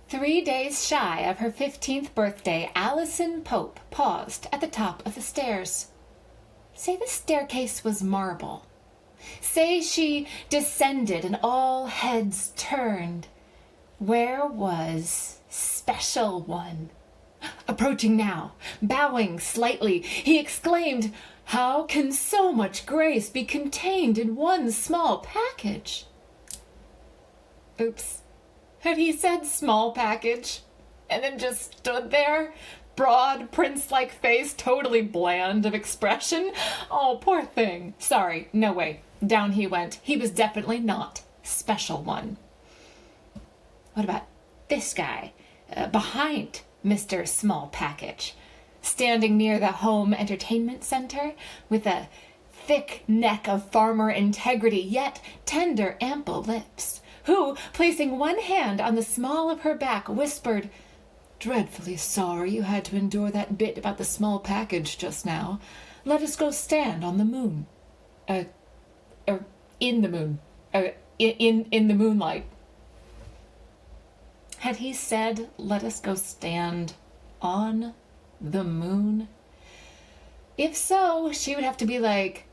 3 days shy of her 15th birthday, Allison Pope paused at the top of the stairs. Say the staircase was marble. Say she descended and all heads turned. Where was Special One? Approaching now, bowing slightly, he exclaimed, "How can so much grace be contained in one small package?" Oops. Had he said small package and then just stood there, broad, prince-like face, totally bland of expression? Oh, poor thing. Sorry, no way. Down he went. He was definitely not Special One. What about this guy, behind Mr. Small Package, standing near the home entertainment center with a thick neck of farmer integrity, yet tender, ample lips, who, placing one hand on the small of her back, whispered, "Dreadfully sorry you had to endure that bit about the small package just now. Let us go stand on the moon. In the moon. In the moonlight." Had he said, "Let us go stand on the moon"? If so, she would have to be like,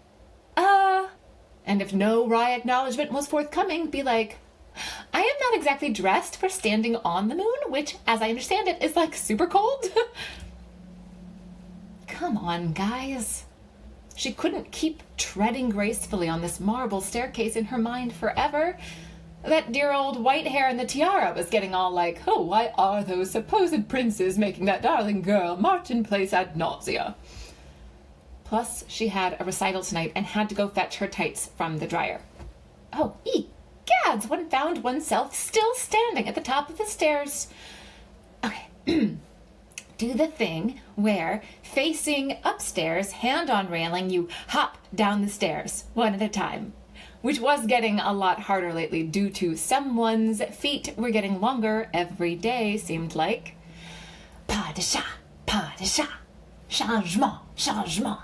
and if no wry acknowledgement was forthcoming, be like, "I am not exactly dressed for standing on the moon," which, as I understand it, is like super cold. Come on, guys. She couldn't keep treading gracefully on this marble staircase in her mind forever. That dear old white hair and the tiara was getting all like, "Oh, why are those supposed princes making that darling girl march in place ad nausea?" Plus, she had a recital tonight and had to go fetch her tights from the dryer. Oh, egads, one found oneself still standing at the top of the stairs. Okay. Do the thing where, facing upstairs, hand on railing, you hop down the stairs, one at a time, which was getting a lot harder lately due to someone's feet were getting longer every day, seemed like. Pas de chat, changement, changement.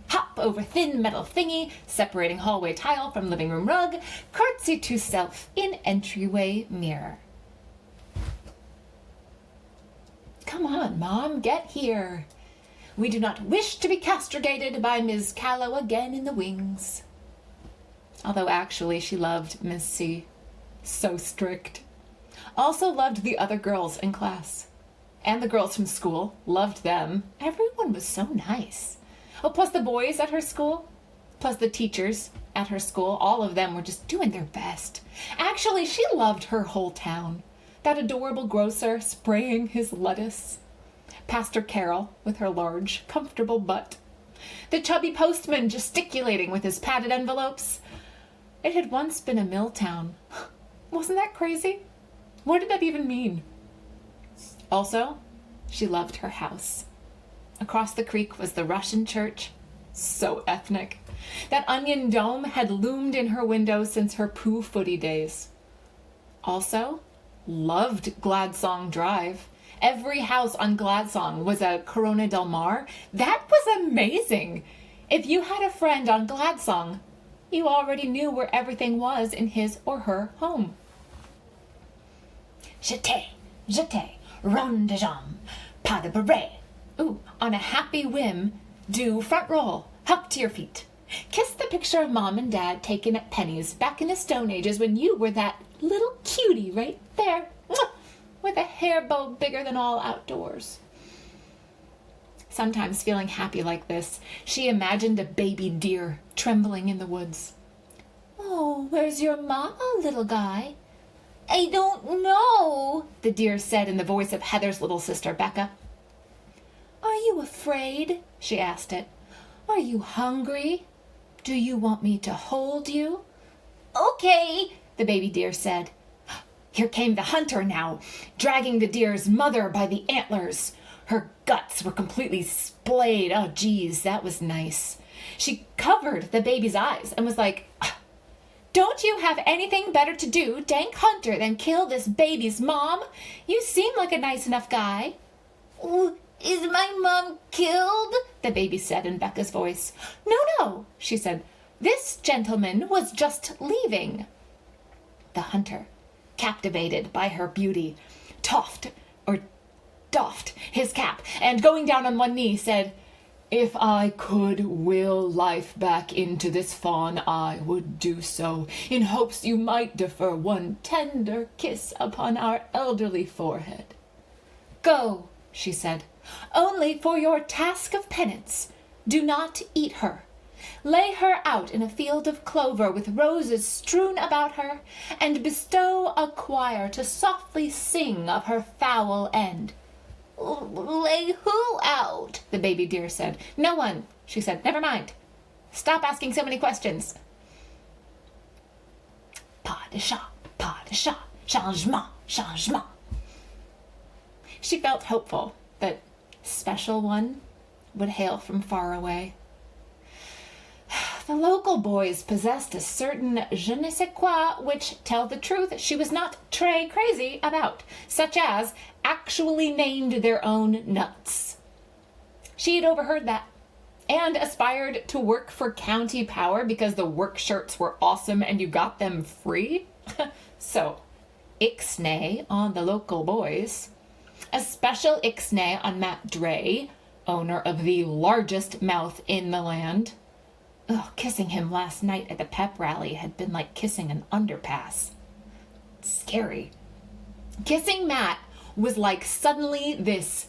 Hop over thin metal thingy, separating hallway tile from living room rug, curtsy to self in entryway mirror. Come on, Mom, get here. We do not wish to be castigated by Ms. Callow again in the wings. Although actually she loved Miss C. So strict. Also loved the other girls in class. And the girls from school. Loved them. Everyone was so nice. Oh, plus the boys at her school. Plus the teachers at her school. All of them were just doing their best. Actually, she loved her whole town. That adorable grocer spraying his lettuce. Pastor Carol with her large, comfortable butt. The chubby postman gesticulating with his padded envelopes. It had once been a mill town. Wasn't that crazy? What did that even mean? Also, she loved her house. Across the creek was the Russian church. So ethnic. That onion dome had loomed in her window since her Pooh Footy days. Also, loved Gladsong Drive. Every house on Gladsong was a Corona Del Mar. That was amazing. If you had a friend on Gladsong, you already knew where everything was in his or her home. Jeté, rond de jambe, pas de beret. Ooh, on a happy whim, do front roll, hop to your feet. Kiss the picture of Mom and Dad taken at Penny's back in the Stone Ages when you were that little cutie right there, with a hair bow bigger than all outdoors. Sometimes feeling happy like this, she imagined a baby deer trembling in the woods. "Oh, where's your mama, little guy?" "I don't know," the deer said in the voice of Heather's little sister, Becca. "Are you afraid?" she asked it. "Are you hungry? Do you want me to hold you?" "Okay," the baby deer said. Here came the hunter now, dragging the deer's mother by the antlers. Her guts were completely splayed. Oh, geez, that was nice. She covered the baby's eyes and was like, "Don't you have anything better to do, dank hunter, than kill this baby's mom? You seem like a nice enough guy." "Is my mom killed?" the baby said in Becca's voice. No, she said. "This gentleman was just leaving." The hunter, captivated by her beauty, doffed his cap, and going down on one knee said, "If I could will life back into this fawn, I would do so, in hopes you might defer one tender kiss upon our elderly forehead." "Go," she said, "only for your task of penance. Do not eat her. Lay her out in a field of clover with roses strewn about her, and bestow a choir to softly sing of her foul end." "Lay who out?" the baby deer said. "No one," she said. "Never mind. Stop asking so many questions." Pas de chat, changement, changement. She felt hopeful that Special One would hail from far away. The local boys possessed a certain je ne sais quoi which, tell the truth, she was not très crazy about, such as actually named their own nuts. She had overheard that, and aspired to work for county power because the work shirts were awesome and you got them free. So, ixnay on the local boys. A special ixnay on Matt Dre, owner of the largest mouth in the land. Kissing him last night at the pep rally had been like kissing an underpass. Scary. Kissing Matt was like suddenly this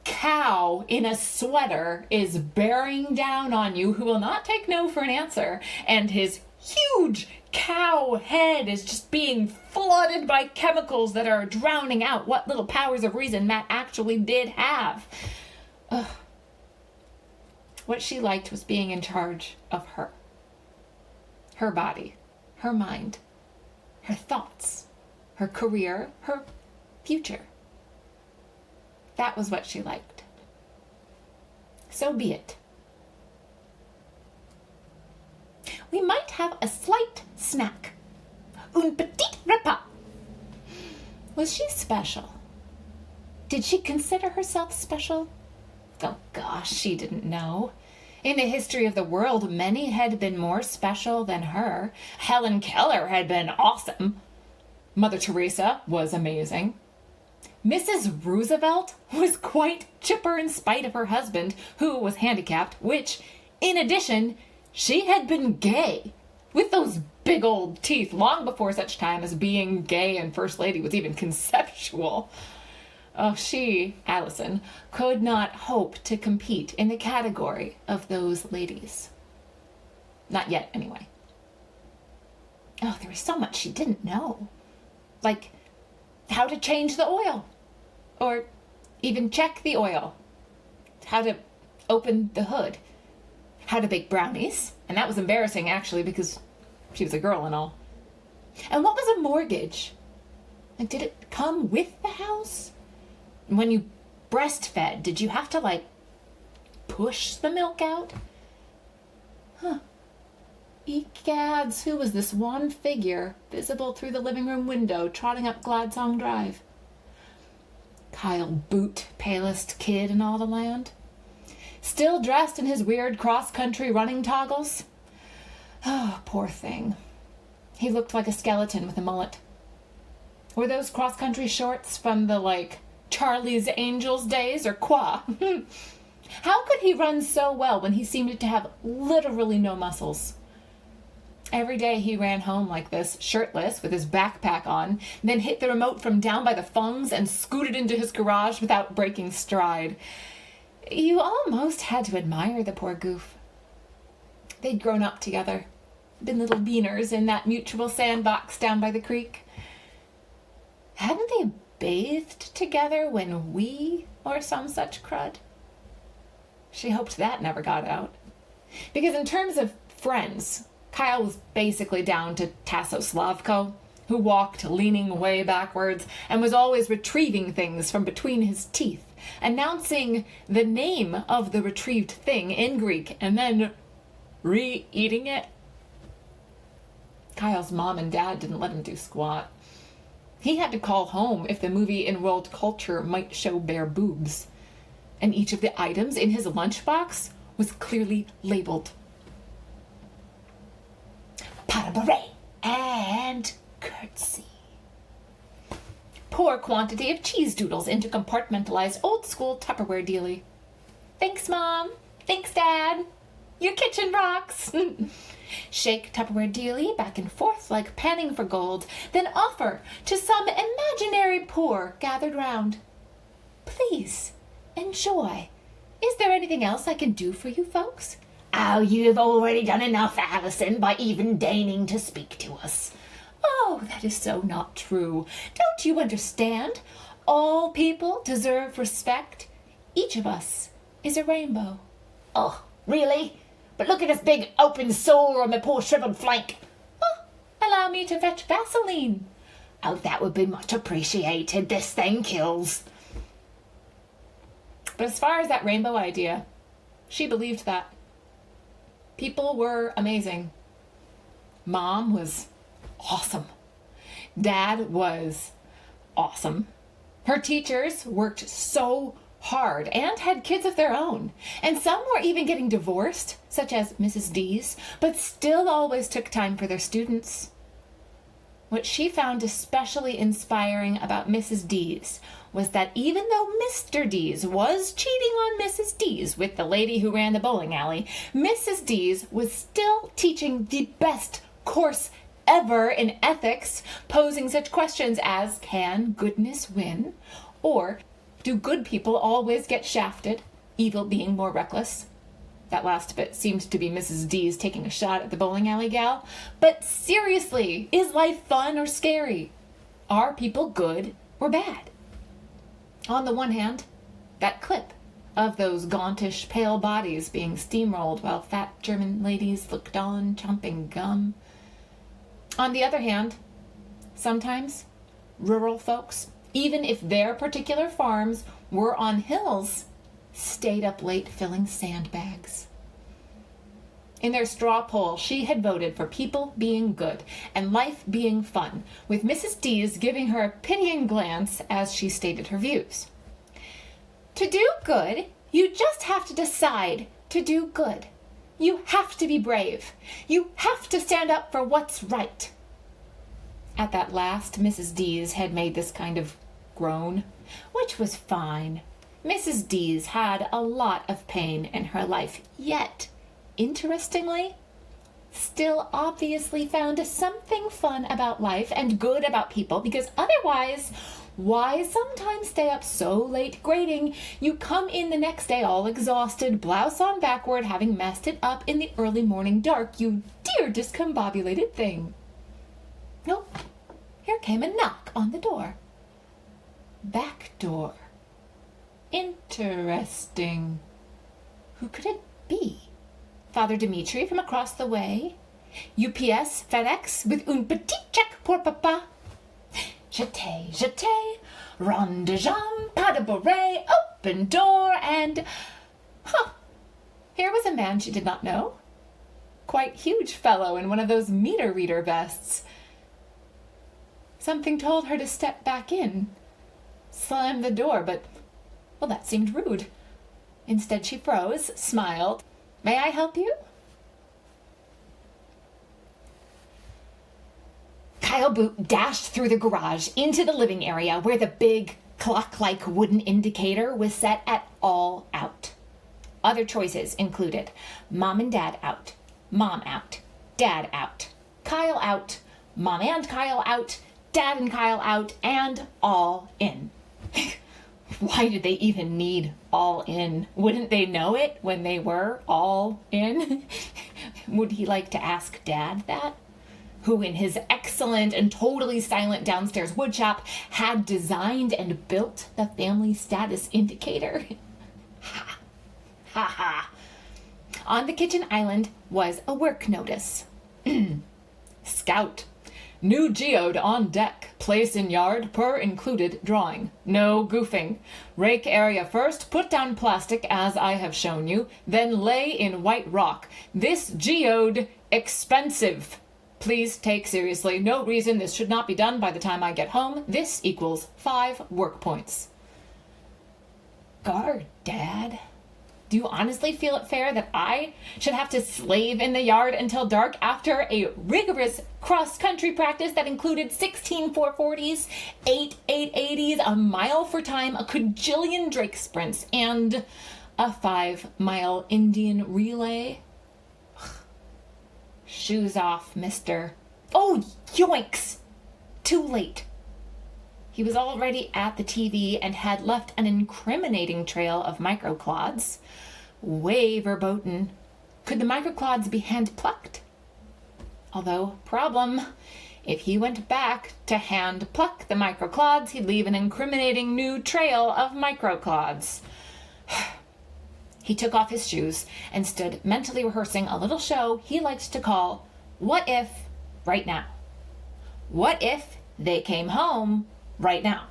cow in a sweater is bearing down on you who will not take no for an answer, and his huge cow head is just being flooded by chemicals that are drowning out what little powers of reason Matt actually did have. What she liked was being in charge of her. Her body, her mind, her thoughts, her career, her future. That was what she liked. So be it. We might have a slight snack. Un petit repas. Was she special? Did she consider herself special? Oh gosh, she didn't know. In the history of the world, many had been more special than her. Helen Keller had been awesome. Mother Teresa was amazing. Mrs. Roosevelt was quite chipper in spite of her husband, who was handicapped, which, in addition, she had been gay, with those big old teeth, long before such time as being gay and First Lady was even conceptual. She, Allison, could not hope to compete in the category of those ladies. Not yet, anyway. There was so much she didn't know. Like how to change the oil, or even check the oil, how to open the hood, how to bake brownies, and that was embarrassing actually because she was a girl and all. And what was a mortgage? Like, did it come with the house? When you breastfed, did you have to push the milk out? Egads, who was this one figure visible through the living room window trotting up Gladsong Drive? Kyle Boot, palest kid in all the land? Still dressed in his weird cross-country running toggles? Poor thing. He looked like a skeleton with a mullet. Were those cross-country shorts from the, Charlie's Angels days, or quoi? How could he run so well when he seemed to have literally no muscles? Every day he ran home like this, shirtless, with his backpack on, then hit the remote from down by the fungs and scooted into his garage without breaking stride. You almost had to admire the poor goof. They'd grown up together, been little beaners in that mutual sandbox down by the creek. Hadn't they bathed together when we, or some such crud? She hoped that never got out. Because in terms of friends, Kyle was basically down to Tasso Slavko, who walked leaning way backwards and was always retrieving things from between his teeth, announcing the name of the retrieved thing in Greek and then re-eating it. Kyle's mom and dad didn't let him do squat. He had to call home if the movie in world culture might show bare boobs. And each of the items in his lunchbox was clearly labeled. Pas de beret and curtsy. Pour quantity of cheese doodles into compartmentalized old-school Tupperware dealie. Thanks, Mom. Thanks, Dad. Your kitchen rocks. Shake Tupperware dealie back and forth like panning for gold, then offer to some imaginary poor gathered round. Please, enjoy. Is there anything else I can do for you folks? Oh, you've already done enough, Allison, by even deigning to speak to us. Oh, that is so not true. Don't you understand? All people deserve respect. Each of us is a rainbow. Oh, really? But look at this big open sore on my poor shriveled flank. Oh, allow me to fetch Vaseline. Oh, that would be much appreciated. This thing kills. But as far as that rainbow idea, she believed that. People were amazing. Mom was awesome. Dad was awesome. Her teachers worked so hard and had kids of their own. And some were even getting divorced, such as Mrs. D's, but still always took time for their students. What she found especially inspiring about Mrs. D's was that even though Mr. D's was cheating on Mrs. D's with the lady who ran the bowling alley, Mrs. D's was still teaching the best course ever in ethics, posing such questions as, can goodness win? Or, do good people always get shafted, evil being more reckless? That last bit seemed to be Mrs. D's taking a shot at the bowling alley gal. But seriously, is life fun or scary? Are people good or bad? On the one hand, that clip of those gauntish, pale bodies being steamrolled while fat German ladies looked on, chomping gum. On the other hand, sometimes rural folks, even if their particular farms were on hills, stayed up late filling sandbags. In their straw poll, she had voted for people being good and life being fun, with Mrs. D's giving her a pitying glance as she stated her views. To do good, you just have to decide to do good. You have to be brave. You have to stand up for what's right. At that last, Mrs. D's had made this kind of groan, which was fine. Mrs. D's had a lot of pain in her life, yet, interestingly, still obviously found something fun about life and good about people, because otherwise, why sometimes stay up so late grading you come in the next day all exhausted, blouse on backward, having messed it up in the early morning dark, you dear discombobulated thing. Nope. Here came a knock on the door. Back door. Interesting. Who could it be? Father Dimitri from across the way? UPS, FedEx, with un petit check pour papa. Jeté, ronde de jambe, pas de bourrée, open door, and... Here was a man she did not know. Quite huge fellow in one of those meter reader vests. Something told her to step back in, slam the door, but... well, that seemed rude. Instead, she froze, smiled. May I help you? Kyle Boot dashed through the garage into the living area where the big, clock-like wooden indicator was set at all out. Other choices included Mom and Dad out, Mom out, Dad out, Kyle out, Mom and Kyle out, Dad and Kyle out, and all in. Why did they even need all in? Wouldn't they know it when they were all in? Would he like to ask Dad that? Who in his excellent and totally silent downstairs woodshop had designed and built the family status indicator? Ha! Ha ha! On the kitchen island was a work notice. Scout. New geode on deck. Place in yard per included drawing. No goofing. Rake area first, put down plastic as I have shown you, then lay in white rock. This geode expensive. Please take seriously. No reason this should not be done by the time I get home. This equals 5 work points. Guard, Dad. Do you honestly feel it fair that I should have to slave in the yard until dark after a rigorous cross-country practice that included 16 440s, 8 880s, a mile for time, a cajillion Drake sprints, and a 5-mile Indian relay? Shoes off, mister. Oh, yoinks! Too late. He was already at the TV and had left an incriminating trail of microclods. Way verboten. Could the microclods be hand-plucked? Although, problem, if he went back to hand-pluck the microclods, he'd leave an incriminating new trail of microclods. He took off his shoes and stood mentally rehearsing a little show he liked to call What If Right Now. What if they came home right now?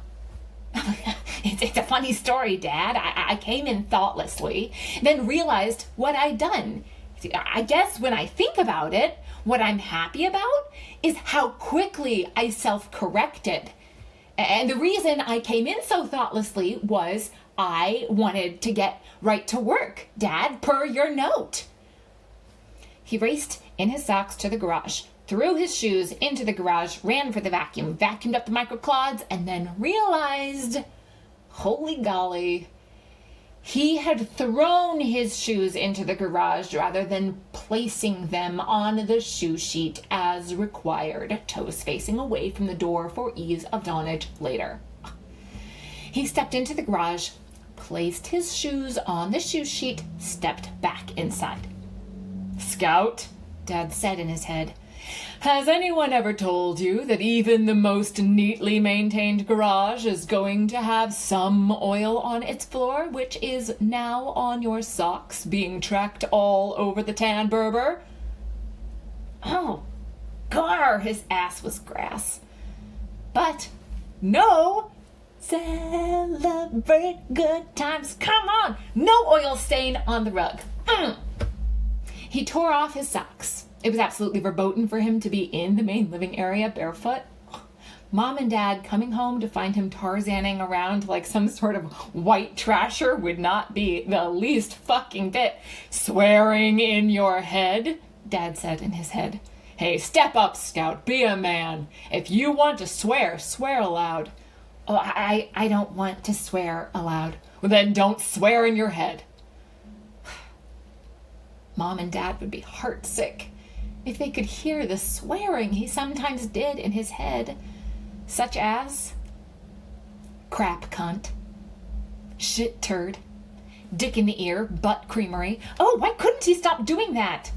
It's a funny story, Dad. I came in thoughtlessly, then realized what I'd done. I guess when I think about it, what I'm happy about is how quickly I self-corrected. And the reason I came in so thoughtlessly was I wanted to get right to work, Dad, per your note. He raced in his socks to the garage, threw his shoes into the garage, ran for the vacuum, vacuumed up the microclods, and then realized, holy golly, he had thrown his shoes into the garage rather than placing them on the shoe sheet as required, toes facing away from the door for ease of dunnage later. He stepped into the garage, placed his shoes on the shoe sheet, stepped back inside. Scout, Dad said in his head, has anyone ever told you that even the most neatly maintained garage is going to have some oil on its floor, which is now on your socks, being tracked all over the tan Berber? Oh, gar, his ass was grass. But no, celebrate good times. Come on, no oil stain on the rug. He tore off his socks. It was absolutely verboten for him to be in the main living area barefoot. Mom and Dad coming home to find him Tarzaning around like some sort of white trasher would not be the least fucking bit. Swearing in your head, Dad said in his head. Hey, step up, Scout. Be a man. If you want to swear, swear aloud. Oh, I don't want to swear aloud. Well, then don't swear in your head. Mom and Dad would be heartsick if they could hear the swearing he sometimes did in his head, such as crap cunt, shit turd, dick in the ear, butt creamery. Oh, why couldn't he stop doing that?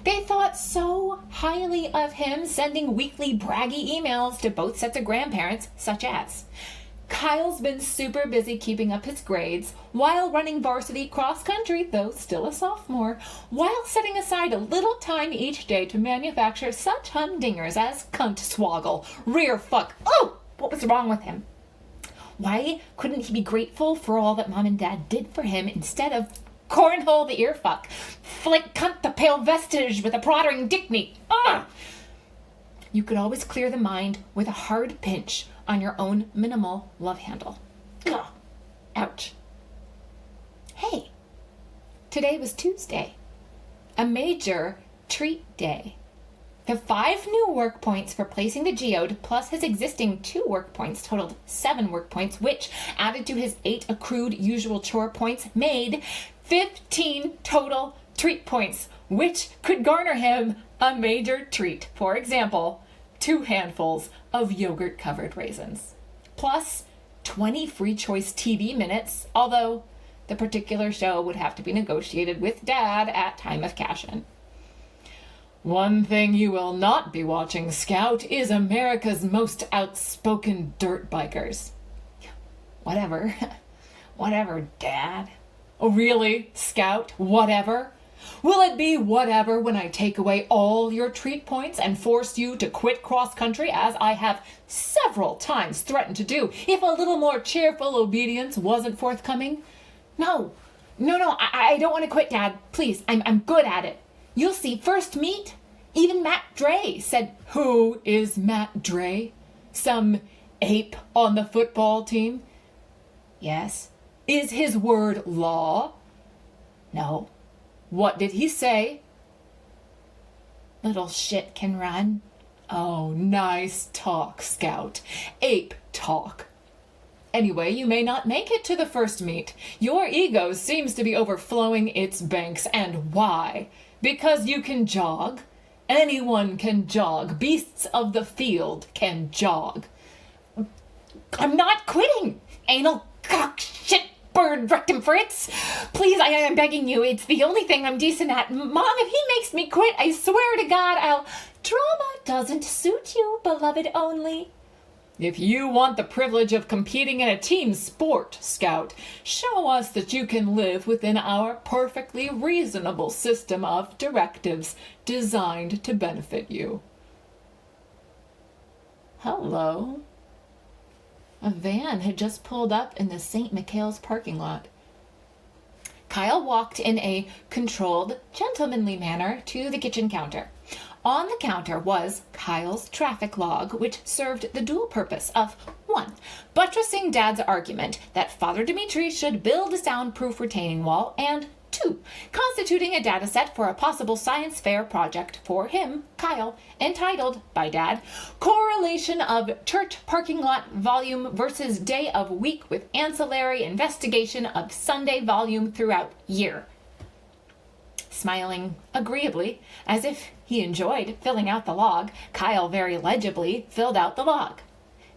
They thought so highly of him, sending weekly braggy emails to both sets of grandparents, such as, Kyle's been super busy keeping up his grades while running varsity cross country, though still a sophomore, while setting aside a little time each day to manufacture such humdingers as cunt swoggle, rear fuck. Oh, what was wrong with him? Why couldn't he be grateful for all that Mom and Dad did for him instead of cornhole the ear fuck, flick cunt the pale vestige with a proddering dick knee? Ah! You could always clear the mind with a hard pinch on your own minimal love handle. Ugh. Ouch. Hey, today was Tuesday, a major treat day. The 5 new work points for placing the geode plus his existing 2 work points totaled 7 work points, which, added to his 8 accrued usual chore points, made 15 total treat points, which could garner him a major treat. For example, 2 handfuls of yogurt-covered raisins, plus 20 free choice TV minutes, although the particular show would have to be negotiated with Dad at time of cash-in. One thing you will not be watching, Scout, is America's most outspoken dirt bikers. Whatever. Whatever, Dad. Oh, really, Scout? Whatever? Will it be whatever when I take away all your treat points and force you to quit cross-country, as I have several times threatened to do, if a little more cheerful obedience wasn't forthcoming? No, I don't want to quit, Dad. Please, I'm good at it. You'll see, first meet, even Matt Dre said, who is Matt Dre? Some ape on the football team? Yes. Is his word law? No. What did he say? Little shit can run. Oh, nice talk, Scout. Ape talk. Anyway, you may not make it to the first meet. Your ego seems to be overflowing its banks. And why? Because you can jog. Anyone can jog. Beasts of the field can jog. I'm not quitting, anal cock shit bird rectum Fritz. Please, I am begging you. It's the only thing I'm decent at. Mom, if he makes me quit, I swear to God, I'll... Drama doesn't suit you, beloved only. If you want the privilege of competing in a team sport, Scout, show us that you can live within our perfectly reasonable system of directives designed to benefit you. Hello. A van had just pulled up in the St. Michael's parking lot. Kyle walked in a controlled, gentlemanly manner to the kitchen counter. On the counter was Kyle's traffic log, which served the dual purpose of 1. Buttressing Dad's argument that Father Dimitri should build a soundproof retaining wall, and 2. Constituting a data set for a possible science fair project for him, Kyle, entitled, by Dad, Correlation of Church Parking Lot Volume versus Day of Week with Ancillary Investigation of Sunday Volume Throughout Year. Smiling agreeably, as if he enjoyed filling out the log, Kyle very legibly filled out the log.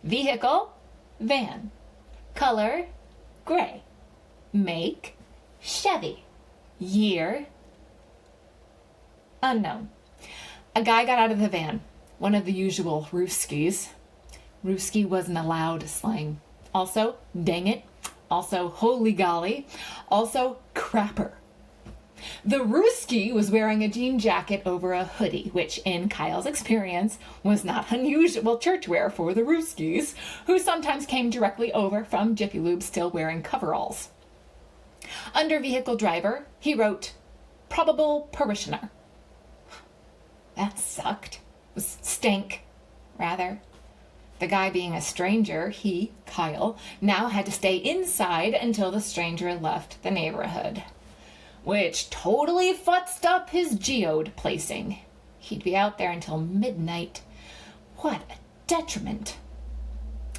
Vehicle, van. Color, gray. Make, Chevy. Year, unknown. A guy got out of the van, one of the usual rooskies. Rooski wasn't allowed slang. Also, dang it. Also, holy golly. Also, crapper. The Rooski was wearing a jean jacket over a hoodie, which, in Kyle's experience, was not unusual church wear for the Rooskis, who sometimes came directly over from Jiffy Lube still wearing coveralls. Under vehicle driver, he wrote, probable parishioner. That sucked. Stank, rather. The guy being a stranger, he, Kyle, now had to stay inside until the stranger left the neighborhood, which totally futzed up his geode placing. He'd be out there until midnight. What a detriment.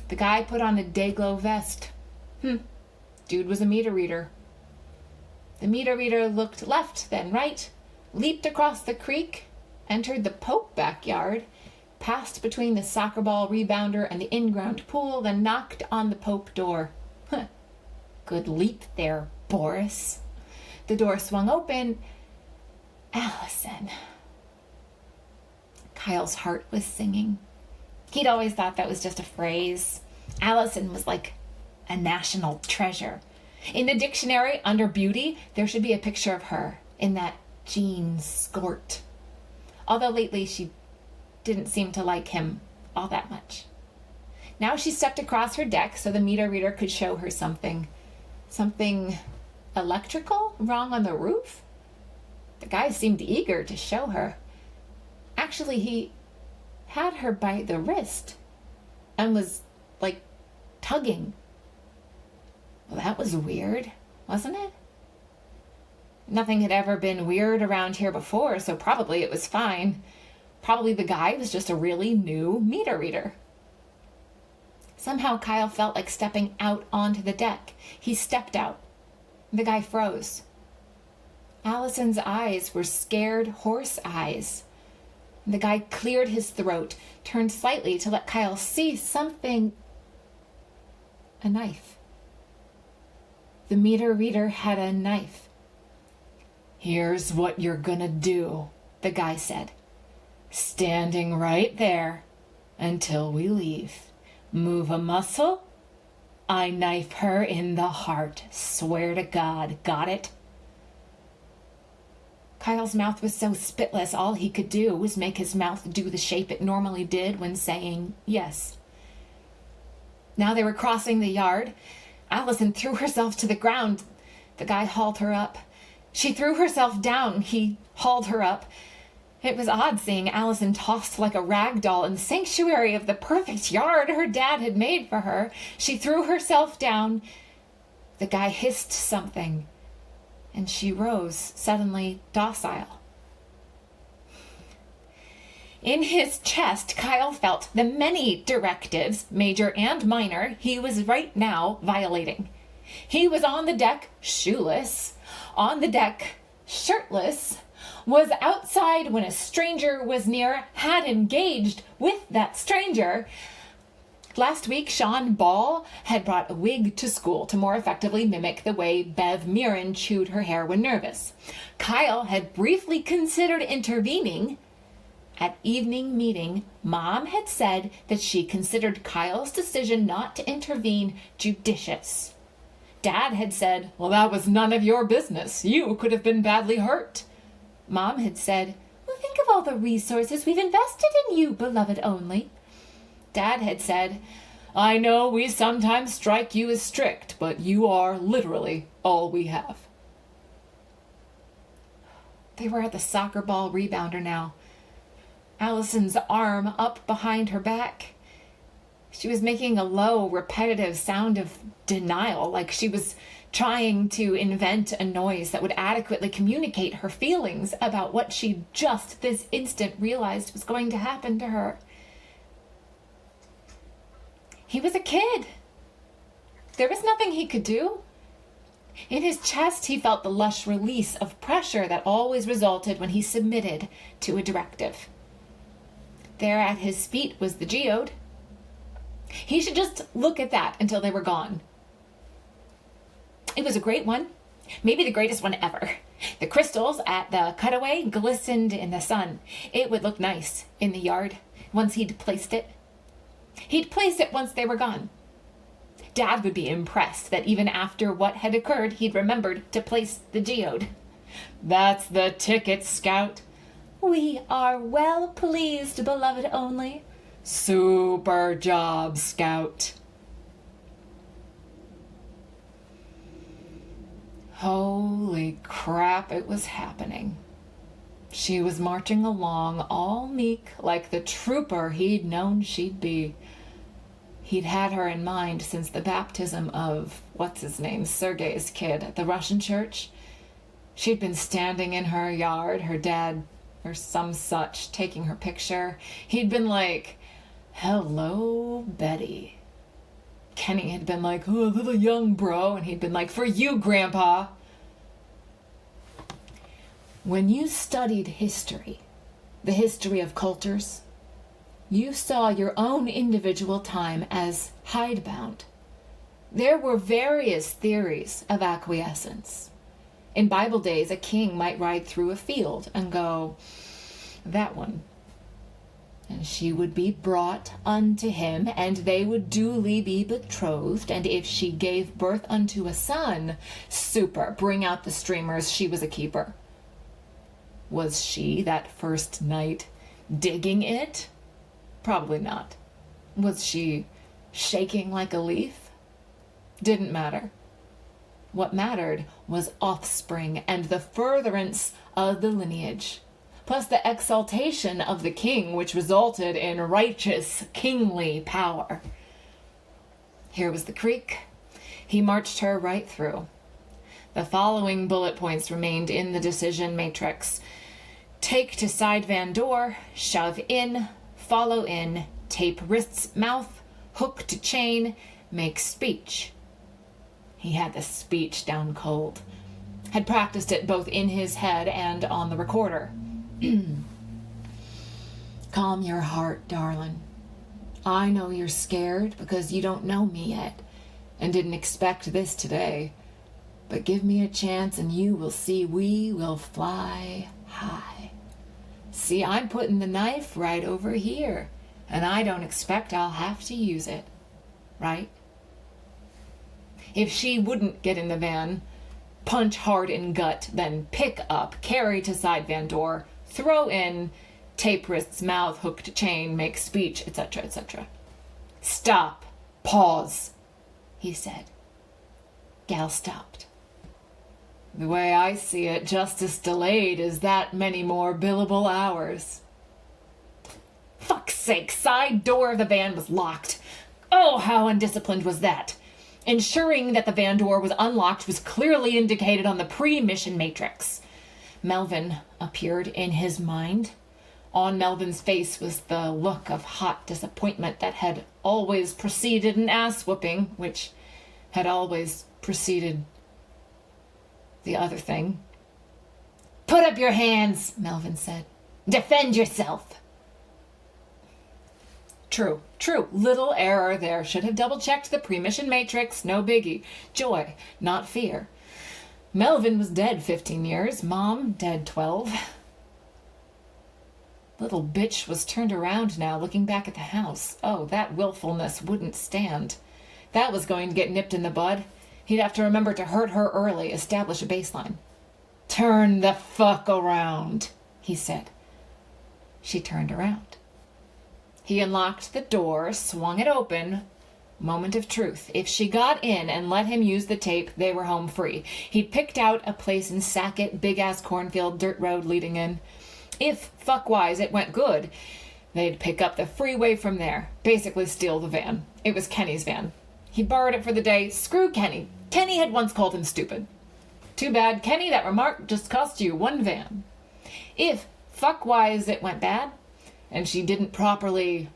The guy put on a day-glow vest. Dude was a meter reader. The meter reader looked left, then right, leaped across the creek, entered the Pope backyard, passed between the soccer ball rebounder and the in-ground pool, then knocked on the Pope door. Good leap there, Boris. The door swung open. Allison. Kyle's heart was singing. He'd always thought that was just a phrase. Allison was like a national treasure. In the dictionary, under beauty, there should be a picture of her in that jean skirt. Although lately she didn't seem to like him all that much. Now she stepped across her deck so the meter reader could show her something. Something electrical wrong on the roof? The guy seemed eager to show her. Actually, he had her by the wrist and was, like, tugging. Well, that was weird, wasn't it? Nothing had ever been weird around here before, so probably it was fine. Probably the guy was just a really new meter reader. Somehow Kyle felt like stepping out onto the deck. He stepped out. The guy froze. Allison's eyes were scared horse eyes. The guy cleared his throat, turned slightly to let Kyle see something. A knife. The meter reader had a knife. Here's what you're gonna do, the guy said. Standing right there until we leave. Move a muscle, I knife her in the heart. Swear to God, got it? Kyle's mouth was so spitless, all he could do was make his mouth do the shape it normally did when saying yes. Now they were crossing the yard. Allison threw herself to the ground. The guy hauled her up. She threw herself down. He hauled her up. It was odd seeing Allison tossed like a rag doll in the sanctuary of the perfect yard her dad had made for her. She threw herself down. The guy hissed something. and she rose, suddenly docile. In his chest, Kyle felt the many directives, major and minor, he was right now violating. He was on the deck, shoeless, on the deck, shirtless, was outside when a stranger was near, had engaged with that stranger. Last week, Sean Ball had brought a wig to school to more effectively mimic the way Bev Mirren chewed her hair when nervous. Kyle had briefly considered intervening. At evening meeting, Mom had said that she considered Kyle's decision not to intervene judicious. Dad had said, well, that was none of your business. You could have been badly hurt. Mom had said, well, think of all the resources we've invested in you, beloved only. Dad had said, I know we sometimes strike you as strict, but you are literally all we have. They were at the soccer ball rebounder now. Allison's arm up behind her back. She was making a low, repetitive sound of denial, like she was trying to invent a noise that would adequately communicate her feelings about what she just this instant realized was going to happen to her. He was a kid. There was nothing he could do. In his chest, he felt the lush release of pressure that always resulted when he submitted to a directive. There at his feet was the geode. He should just look at that until they were gone. It was a great one, maybe the greatest one ever. The crystals at the cutaway glistened in the sun. It would look nice in the yard once he'd placed it. He'd placed it once they were gone. Dad would be impressed that even after what had occurred, he'd remembered to place the geode. That's the ticket, Scout. We are well pleased, beloved only. Super job, Scout. Holy crap, it was happening. She was marching along, all meek, like the trooper he'd known she'd be. He'd had her in mind since the baptism of, what's-his-name, Sergei's kid at the Russian church. She'd been standing in her yard, her dad, or some such, taking her picture. He'd been like, hello, Betty. Kenny had been like, oh, little young bro, and he'd been like, for you, Grandpa. When you studied history, the history of cultures, you saw your own individual time as hidebound. There were various theories of acquiescence. In Bible days, a king might ride through a field and go, that one. And she would be brought unto him, and they would duly be betrothed. And if she gave birth unto a son, super, bring out the streamers, she was a keeper. Was she, that first night, digging it? Probably not. Was she shaking like a leaf? Didn't matter. What mattered was offspring and the furtherance of the lineage, plus the exaltation of the king, which resulted in righteous, kingly power. Here was the creek. He marched her right through. The following bullet points remained in the decision matrix. Take to side van door, shove in, follow in, tape wrist's mouth, hook to chain, make speech. He had the speech down cold. Had practiced it both in his head and on the recorder. Calm your heart, darling. I know you're scared because you don't know me yet and didn't expect this today. But give me a chance and you will see we will fly high. See, I'm putting the knife right over here, and I don't expect I'll have to use it, right? If she wouldn't get in the van, punch hard in gut, then pick up, carry to side van door, throw in, tape wrist's mouth, hook to chain, make speech, etc., etc. Stop. Pause, he said. Gal stopped. The way I see it, justice delayed is that many more billable hours. Fuck's sake, side door of the van was locked. Oh, how undisciplined was that? Ensuring that the van door was unlocked was clearly indicated on the pre-mission matrix. Melvin appeared in his mind. On Melvin's face was the look of hot disappointment that had always preceded an ass-whooping, which had always preceded the other thing. "Put up your hands," Melvin said. "Defend yourself." True. Little error there. Should have double-checked the pre-mission matrix. No biggie. Joy, not fear. Melvin was dead 15 years. Mom, dead 12. Little bitch was turned around now, looking back at the house. Oh, that willfulness wouldn't stand. That was going to get nipped in the bud. He'd have to remember to hurt her early, establish a baseline. "Turn the fuck around," he said. She turned around. He unlocked the door, swung it open. Moment of truth. If she got in and let him use the tape, they were home free. He'd picked out a place in Sackett, big-ass cornfield, dirt road leading in. If, fuck-wise, it went good, they'd pick up the freeway from there. Basically steal the van. It was Kenny's van. He borrowed it for the day. Screw Kenny. Kenny had once called him stupid. Too bad, Kenny, that remark just cost you one van. If, fuck-wise, it went bad, and she didn't properly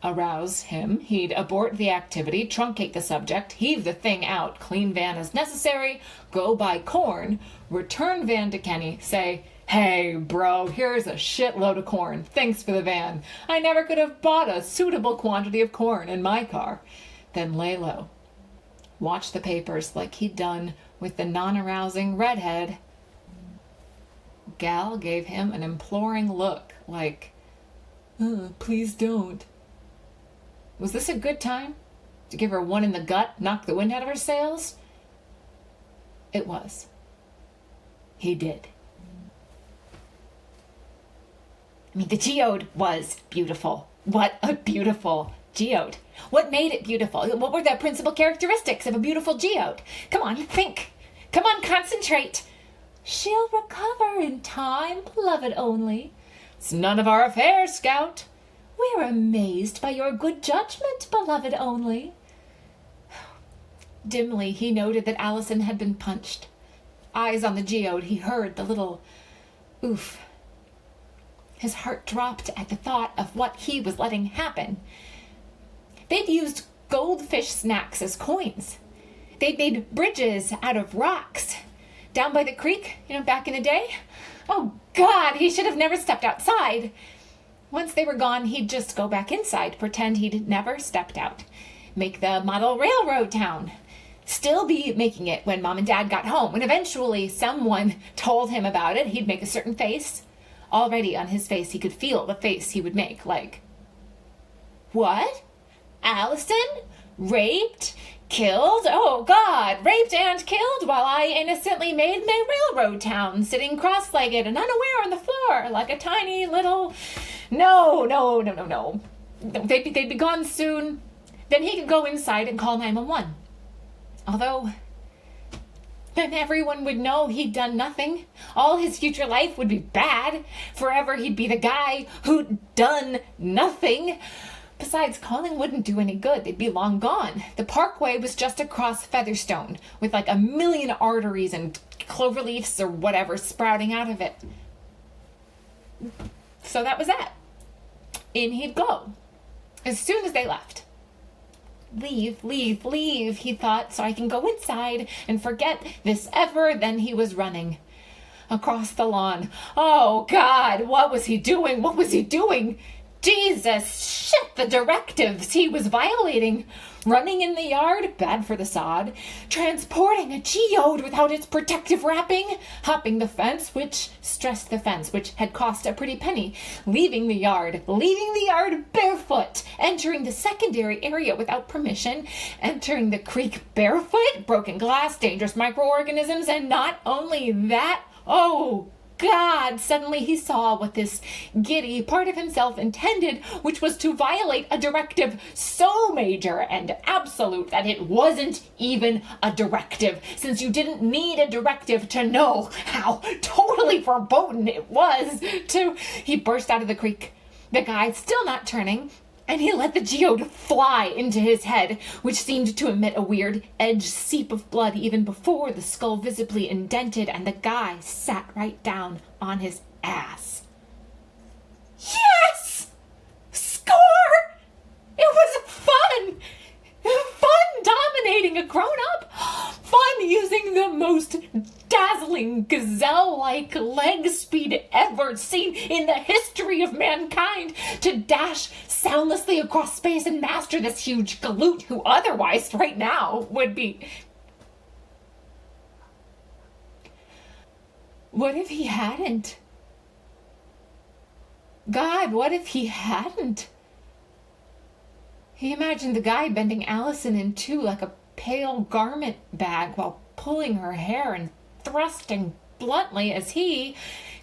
arouse him, he'd abort the activity, truncate the subject, heave the thing out, clean van as necessary, go buy corn, return van to Kenny, say, "Hey, bro, here's a shitload of corn. Thanks for the van. I never could have bought a suitable quantity of corn in my car." Then lay low. Watch the papers like he'd done with the non-arousing redhead. Gal gave him an imploring look, like, "Please don't." Was this a good time? To give her one in the gut, knock the wind out of her sails? It was. He did. I mean, the geode was beautiful. What a beautiful geode. What made it beautiful? What were the principal characteristics of a beautiful geode? Come on, think. Come on, concentrate. "She'll recover in time, beloved only." "It's none of our affair, Scout." "We're amazed by your good judgment, beloved only." Dimly, he noted that Allison had been punched. Eyes on the geode, he heard the little oof. His heart dropped at the thought of what he was letting happen. They'd used goldfish snacks as coins. They'd made bridges out of rocks. Down by the creek, back in the day. Oh, God, he should have never stepped outside. Once they were gone, he'd just go back inside, pretend he'd never stepped out. Make the model railroad town. Still be making it when Mom and Dad got home. When eventually someone told him about it, he'd make a certain face. Already on his face, he could feel the face he would make, like, "What? Allison? Raped? Killed? Oh, God, raped and killed while I innocently made my railroad town, sitting cross-legged and unaware on the floor like a tiny little... No. They'd be gone soon. Then he could go inside and call 911. Although, then everyone would know he'd done nothing. All his future life would be bad. Forever he'd be the guy who'd done nothing. Besides, calling wouldn't do any good. They'd be long gone. The parkway was just across Featherstone, with like a million arteries and clover leaves or whatever sprouting out of it. So that was that. In he'd go. As soon as they left. Leave, he thought, so I can go inside and forget this ever. Then he was running across the lawn. Oh, God, what was he doing? Jesus, shit, the directives he was violating. Running in the yard, bad for the sod. Transporting a geode without its protective wrapping. Hopping the fence, which had cost a pretty penny. Leaving the yard barefoot. Entering the secondary area without permission. Entering the creek barefoot. Broken glass, dangerous microorganisms, and not only that, oh, God, suddenly he saw what this giddy part of himself intended, which was to violate a directive so major and absolute that it wasn't even a directive, since you didn't need a directive to know how totally verboten it was to... He burst out of the creek, the guy still not turning, and he let the geode fly into his head, which seemed to emit a weird edge seep of blood even before the skull visibly indented, and the guy sat right down on his ass. Yes! Score! It was fun! Fun dominating a grown-up! Fun using the most dazzling gazelle-like leg speed ever seen in the history of mankind to dash soundlessly across space and master this huge galoot who otherwise right now would be... What if he hadn't? God, what if he hadn't? He imagined the guy bending Allison in two like a pale garment bag while pulling her hair and thrusting bluntly as he,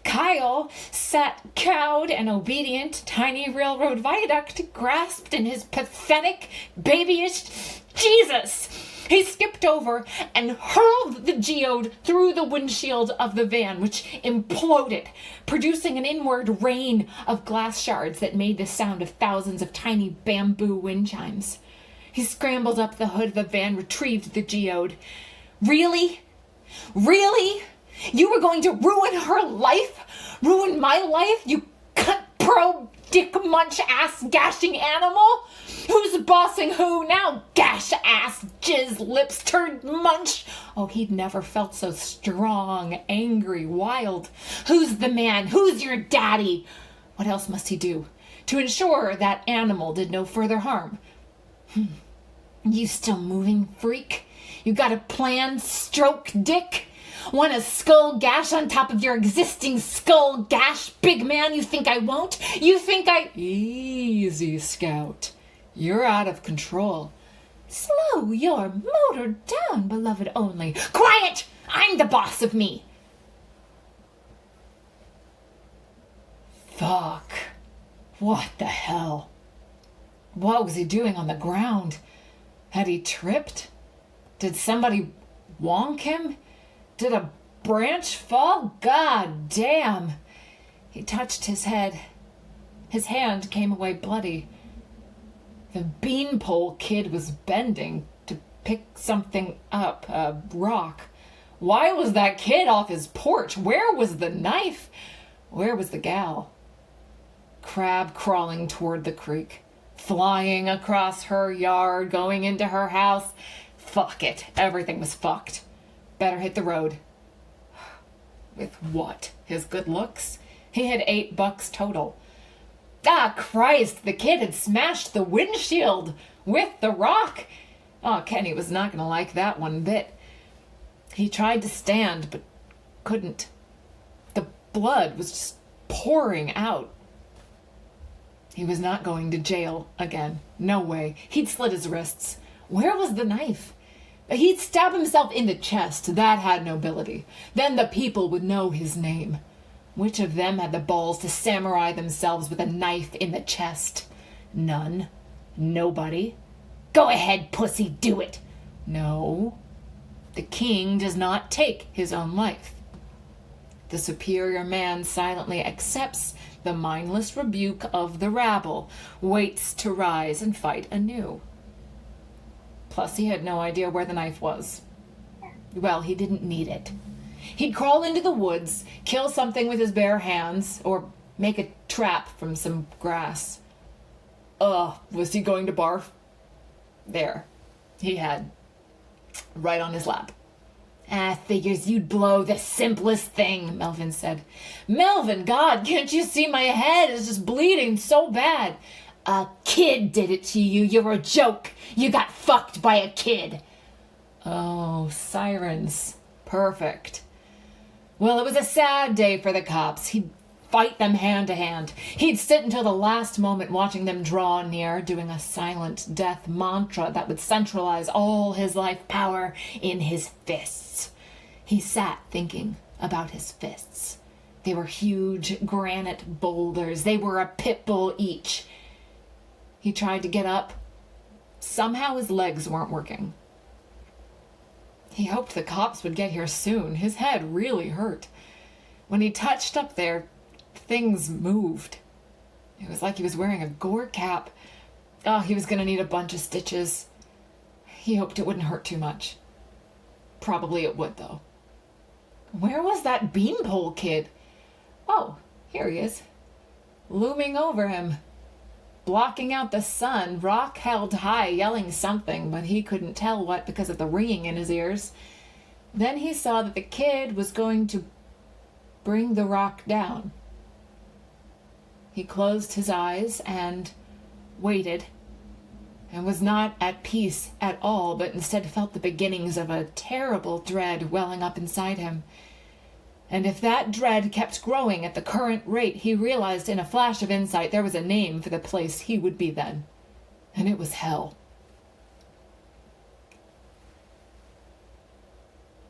Kyle, sat cowed and obedient, tiny railroad viaduct grasped in his pathetic, babyish Jesus. He skipped over and hurled the geode through the windshield of the van, which imploded, producing an inward rain of glass shards that made the sound of thousands of tiny bamboo wind chimes. He scrambled up the hood of the van, retrieved the geode. Really? Really? You were going to ruin her life? Ruin my life, you cut-pro, dick-munch-ass gashing animal? Who's bossing who now? Gash-ass, jizz-lips-turd munch. Oh, he'd never felt so strong, angry, wild. Who's the man? Who's your daddy? What else must he do to ensure that animal did no further harm? You still moving, freak? You got a plan, stroke dick? Want a skull gash on top of your existing skull gash, big man? You think I won't? You think I... Easy, Scout. You're out of control. Slow your motor down, beloved only. Quiet! I'm the boss of me. Fuck. What the hell? What was he doing on the ground? Had he tripped? Did somebody wonk him? Did a branch fall? God damn. He touched his head. His hand came away bloody. The beanpole kid was bending to pick something up, a rock. Why was that kid off his porch? Where was the knife? Where was the gal? Crab crawling toward the creek, flying across her yard, going into her house. Fuck it. Everything was fucked. Better hit the road. With what? His good looks? He had $8 total. Ah, Christ, the kid had smashed the windshield with the rock. Oh, Kenny was not going to like that one bit. He tried to stand, but couldn't. The blood was just pouring out. He was not going to jail again. No way. He'd slit his wrists. Where was the knife? He'd stab himself in the chest. That had nobility. Then the people would know his name. Which of them had the balls to samurai themselves with a knife in the chest? None. Nobody. Go ahead, pussy, do it. No. The king does not take his own life. The superior man silently accepts the mindless rebuke of the rabble, waits to rise and fight anew. Plus, he had no idea where the knife was. Well, he didn't need it. He'd crawl into the woods, kill something with his bare hands, or make a trap from some grass. Was he going to barf? There. He had. Right on his lap. Figures you'd blow the simplest thing, Melvin said. Melvin, God, can't you see my head is just bleeding so bad? A kid did it to you. You're a joke. You got fucked by a kid. Oh, sirens. Perfect. Well, it was a sad day for the cops. He'd fight them hand to hand. He'd sit until the last moment watching them draw near, doing a silent death mantra that would centralize all his life power in his fists. He sat thinking about his fists. They were huge granite boulders. They were a pit bull each. He tried to get up. Somehow his legs weren't working. He hoped the cops would get here soon. His head really hurt. When he touched up there, things moved. It was like he was wearing a gore cap. Oh, he was going to need a bunch of stitches. He hoped it wouldn't hurt too much. Probably it would, though. Where was that beanpole kid? Oh, here he is. Looming over him. Blocking out the sun, rock held high, yelling something, but he couldn't tell what because of the ringing in his ears. Then he saw that the kid was going to bring the rock down. He closed his eyes and waited, and was not at peace at all, but instead felt the beginnings of a terrible dread welling up inside him. And if that dread kept growing at the current rate, he realized in a flash of insight there was a name for the place he would be then, and it was hell.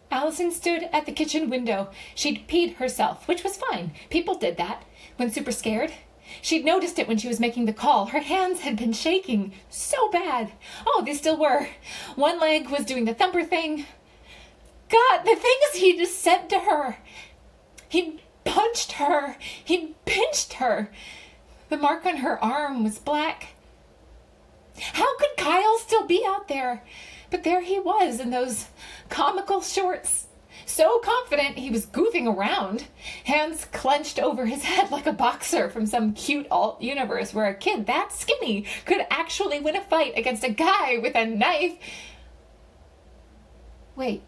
Allison stood at the kitchen window. She'd peed herself, which was fine. People did that when super scared. She'd noticed it when she was making the call. Her hands had been shaking so bad. Oh, they still were. One leg was doing the thumper thing. God, the things he just said to her. He'd punched her. He'd pinched her. The mark on her arm was black. How could Kyle still be out there? But there he was in those comical shorts. So confident he was goofing around, hands clenched over his head like a boxer from some cute alt universe where a kid that skinny could actually win a fight against a guy with a knife. Wait.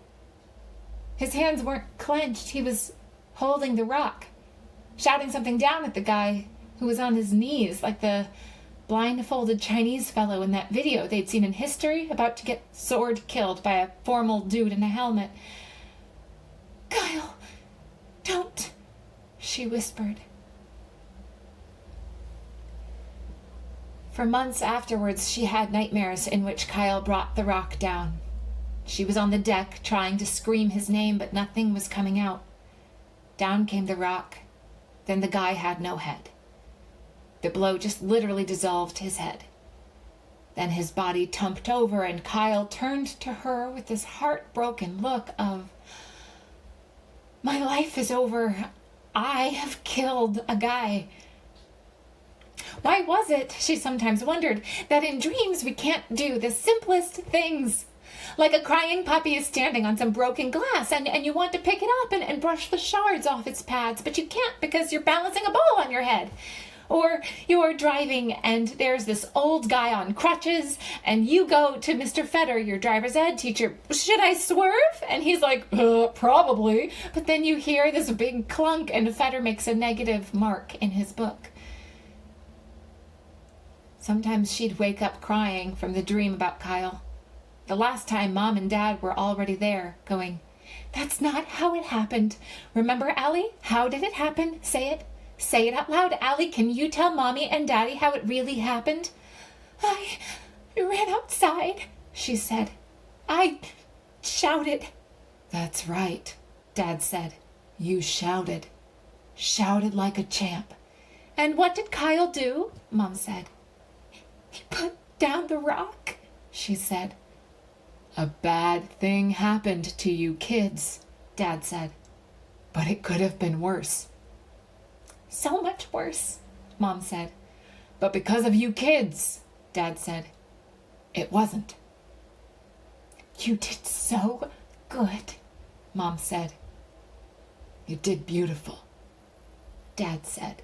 His hands weren't clenched. He was holding the rock, shouting something down at the guy who was on his knees like the blindfolded Chinese fellow in that video they'd seen in history about to get sword killed by a formal dude in a helmet. Kyle, don't, she whispered. For months afterwards, she had nightmares in which Kyle brought the rock down. She was on the deck trying to scream his name, but nothing was coming out. Down came the rock. Then the guy had no head. The blow just literally dissolved his head. Then his body tumped over, and Kyle turned to her with this heartbroken look of, "My life is over. I have killed a guy." Why was it, she sometimes wondered, that in dreams we can't do the simplest things? Like a crying puppy is standing on some broken glass, and you want to pick it up and brush the shards off its pads, but you can't because you're balancing a ball on your head. Or you're driving and there's this old guy on crutches and you go to Mr. Fetter, your driver's ed teacher, "Should I swerve?" And he's like, "Probably." But then you hear this big clunk and Fetter makes a negative mark in his book. Sometimes she'd wake up crying from the dream about Kyle. The last time Mom and Dad were already there, going, "That's not how it happened. Remember, Allie? How did it happen? Say it. Say it out loud. Allie, can you tell Mommy and Daddy how it really happened?" I ran outside," she said. "I shouted." "That's right," Dad said. "You shouted. Shouted like a champ." "And what did Kyle do?" Mom said. "He put down the rock," she said. "A bad thing happened to you kids," Dad said. "But it could have been worse." "So much worse," Mom said. "But because of you kids," Dad said, "it wasn't." "You did so good," Mom said. "You did beautiful," Dad said.